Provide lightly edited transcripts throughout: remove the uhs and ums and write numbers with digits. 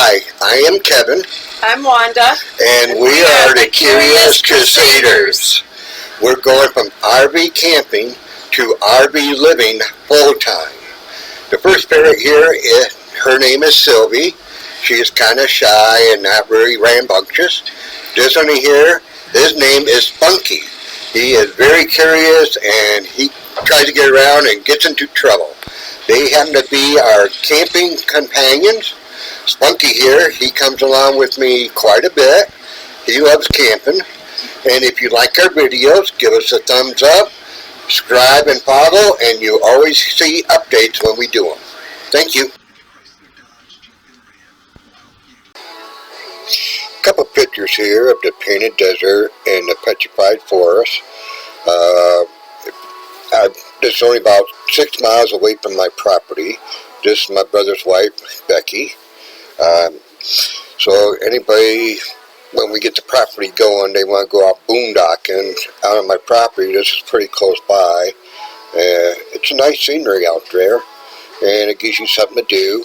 Hi, I am Kevin. I'm Wanda. And we are the Curious Crusaders. We're going from RV camping to RV living full time. The first parent here, her name is Sylvie. She is kind of shy and not very rambunctious. This one here, his name is Spunky. He is very curious and he tries to get around and gets into trouble. They happen to be our camping companions. Spunky here, he comes along with me quite a bit. He loves camping. And if you like our videos, give us a thumbs up, subscribe and follow, and you always see updates when we do them. Thank you. A couple pictures here of the Painted Desert and the Petrified Forest. This is only about 6 miles away from my property. This is my brother's wife, Becky. So anybody, when we get the property going, they want to go out boondocking out on my property. This is pretty close by. It's a nice scenery out there, and it gives you something to do.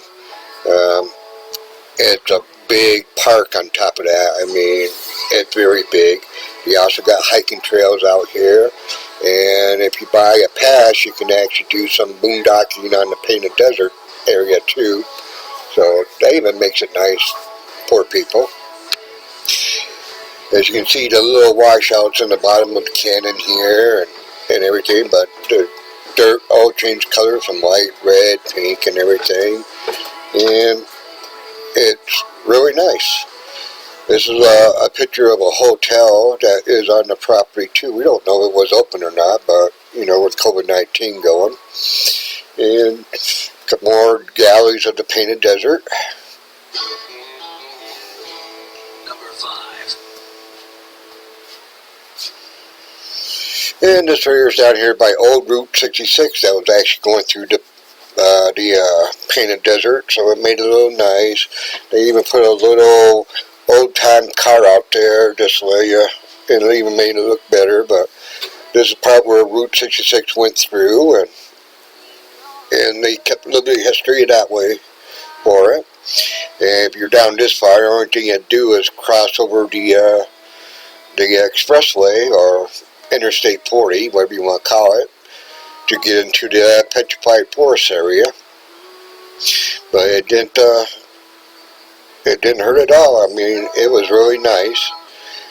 It's a big park on top of that. I mean, it's very big. We also got hiking trails out here, and if you buy a pass, you can actually do some boondocking on the Painted Desert area too. So that even makes it nice for people. As you can see, the little washouts in the bottom of the canyon here and everything, but the dirt all changed colors from white, red, pink, and everything. And it's really nice. This is a picture of a hotel that is on the property too. We don't know if it was open or not, but you know, with COVID-19 going. And a couple more galleries of the Painted Desert. Number 5. And this area is down here by Old Route 66 that was actually going through the Painted Desert, so it made it a little nice. They even put a little old-time car out there just to let you, and it even made it look better. But this is the part where Route 66 went through, and they kept a little bit of history that way for it. And if you're down this far, the only thing you do is cross over the expressway or Interstate 40, whatever you want to call it, to get into the Petrified Forest area. But it didn't hurt at all. I mean, it was really nice.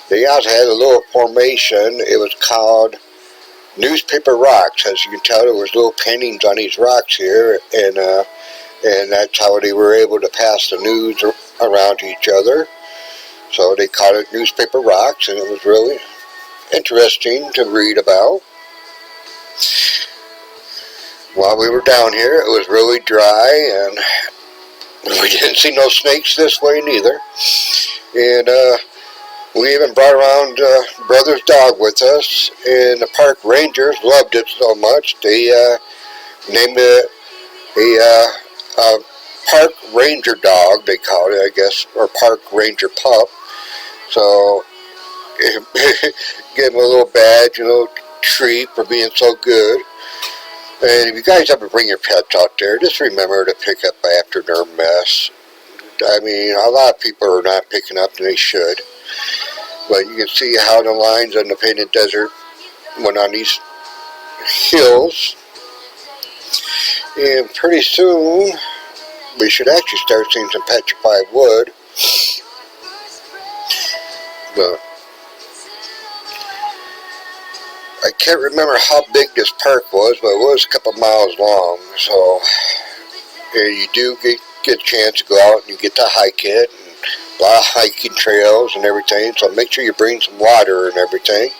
They also had a little formation. It was called Newspaper Rocks. As you can tell, there was little paintings on these rocks here, and that's how they were able to pass the news around to each other. So they called it Newspaper Rocks, and it was really interesting to read about. While we were down here, it was really dry, and we didn't see no snakes this way neither. And we even brought around brother's dog with us, and the park rangers loved it so much they named it a park ranger dog, they called it, I guess, or park ranger pup. So gave him a little badge, a little treat for being so good. And if you guys ever bring your pets out there, just remember to pick up after their mess. I mean, a lot of people are not picking up, and they should. But you can see how the lines on the Painted Desert went on these hills. And pretty soon, we should actually start seeing some petrified wood. But I can't remember how big this park was, but it was a couple miles long. So you do get a chance to go out and you get to hike it, and a lot of hiking trails and everything. So make sure you bring some water and everything.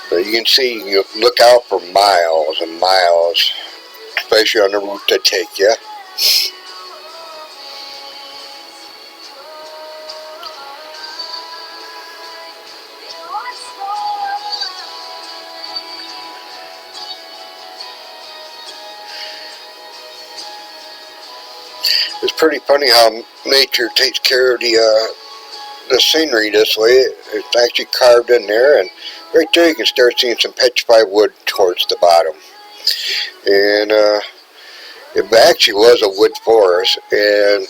But you can see, you look out for miles and miles, especially on the route they take you. It's pretty funny how nature takes care of the scenery this way. It's actually carved in there, and right there you can start seeing some petrified wood towards the bottom. And it actually was a wood forest, and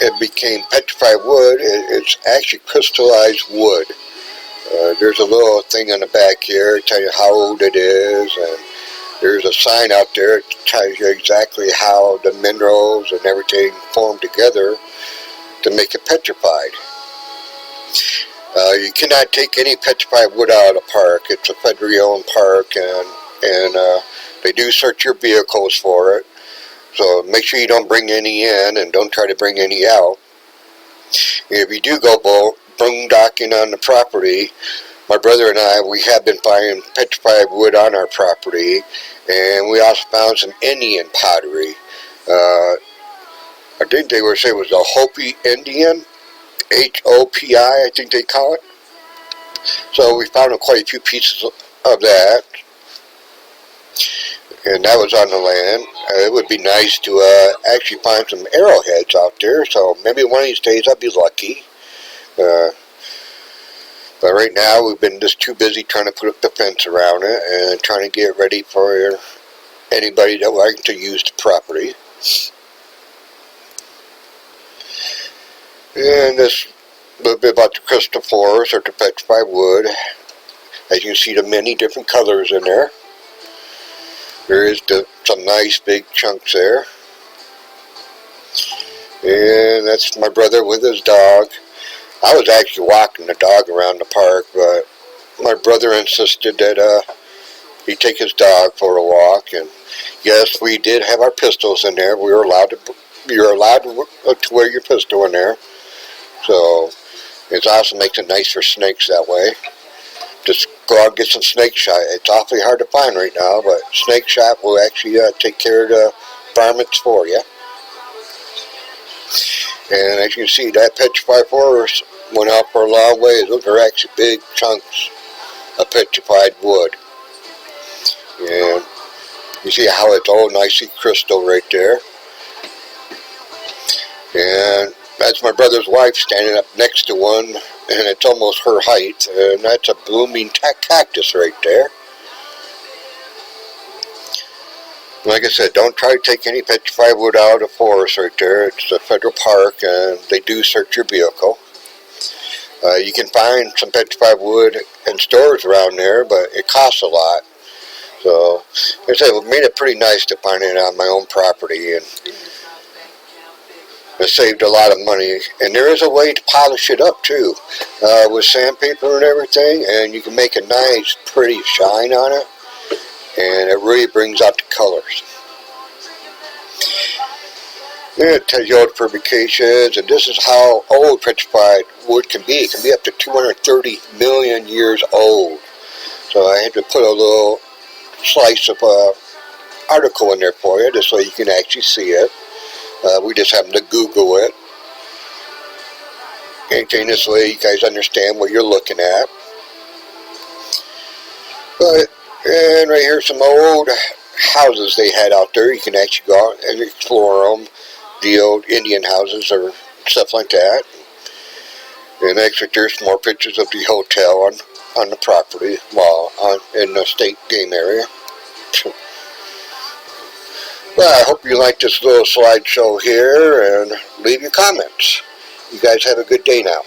it became petrified wood. It's actually crystallized wood. There's a little thing on the back here telling you how old it is, and there's a sign out there that tells you exactly how the minerals and everything formed together to make it petrified. You cannot take any petrified wood out of the park. It's a federally owned park, and they do search your vehicles for it. So make sure you don't bring any in, and don't try to bring any out. If you do go boondocking on the property, my brother and I, we have been finding petrified wood on our property, and we also found some Indian pottery. I think they would say it was a Hopi Indian, Hopi, I think they call it. So we found quite a few pieces of that, and that was on the land. It would be nice to actually find some arrowheads out there, so maybe one of these days I'll be lucky. But right now we've been just too busy trying to put up the fence around it and trying to get ready for anybody that likes to use the property. And this little bit about the crystal forest or the petrified wood. As you can see, the many different colors in there. There is some nice big chunks there. And that's my brother with his dog. I was actually walking the dog around the park, but my brother insisted that he take his dog for a walk. And yes, we did have our pistols in there. We were allowed to. You're allowed to wear your pistol in there. So it also makes it nice for snakes that way. Just go out and get some snake shot. It's awfully hard to find right now, but snake shot will actually take care of the varmints for you. And as you can see, that petrified forest went out for a long ways. Those are actually big chunks of petrified wood. And you see how it's all nicely crystal right there. And that's my brother's wife standing up next to one, and it's almost her height, and that's a blooming cactus right there. Like I said, don't try to take any petrified wood out of the forest right there. It's a federal park, and they do search your vehicle. You can find some petrified wood in stores around there, but it costs a lot. So, like I said, it made it pretty nice to find it on my own property, and it saved a lot of money. And there is a way to polish it up too, with sandpaper and everything, and you can make a nice, pretty shine on it. And it really brings out the colors. And it tells you all the fabrications, and this is how old petrified wood can be. It can be up to 230 million years old. So I had to put a little slice of article in there for you, just so you can actually see it. We just happened to Google it. Anything this way, you guys understand what you're looking at. But and right here, some old houses they had out there. You can actually go out and explore them. The old Indian houses or stuff like that. And actually, there's more pictures of the hotel on the property, well, in the state game area. Well, I hope you like this little slideshow here, and leave your comments. You guys have a good day now.